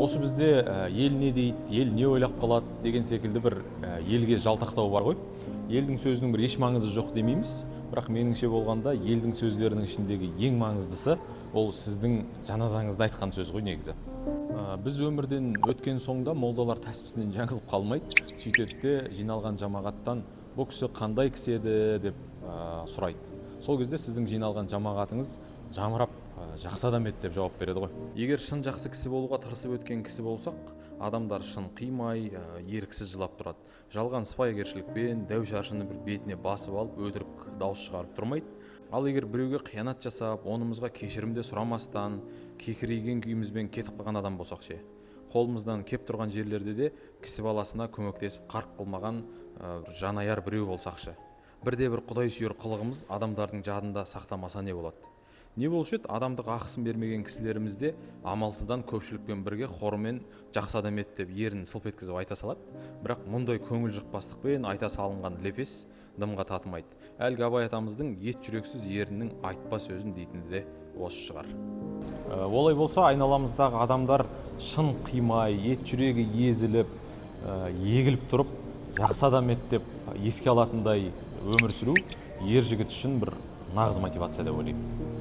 осы бізде ел не дейді, ел не ойлап қалады деген секілді бір елге жалтақтау бар ғой. Елдің сөзінің бір еш маңызы жоқ демейміз, бірақ меніңше болғанда елдің сөздерінің ішіндегі ең маңыздысы ол сіздің жаназаңызда айтқан сөз ғой негізі. Біз өмірден өткен соңда молдалар тәспісінен жаңылып қалмайды. Сөйтеді де жиналған жамағаттан бұл кісі қандай кісі еді деп сұрайды. Сол кезде сіздің жиналған жамағатыңыз жамырап жақсы адам еді деп жауап береді ғой. Егер шын жақсы кісі болуға тырысып өткен кісі болсақ, адамдар шын қимай, еріксіз жылап тұрады. Жалған сыпайыгершілікпен дәу шаршыны бір бетіне басып алып, өтірік дауыс шығарып тұрмайды. Ал егер біреуге қиянат жасап, онымызға кешірімде сұрамастан, кекірейген күйімізбен кетіп қалған адам болсақ ше, қолымыздан кеп тұрған жерлерде де кісі баласына көмектесіп қарқ қылмаған жанаяр біреу болсақшы, бірде бір құдай сүйер қылығымыз адамдардың жадында сақтамаса не болады? Не болушы еді, адамдық ақысын бермеген кісілерімізде амалсыздан көпшілікпен бірге хорымен жақсы адам еді деп ерін сылп еткізіп айта салады. Бірақ мұндай көңіл жықпастықпен айта салынған лепес дымға татымайды. Әлгі Абай атамыздың ет жүрексіз еріннің айтпа сөзін дейтіні де осы шығар. Олай болса, айналамыздағы адамдар шын қимай, ет жүрегі езіліп, егіліп тұрып, жақсы адам еді деп еске алатындай өмір сүру ер жігіт үшін бір нағыз мотивация деп ойлаймын.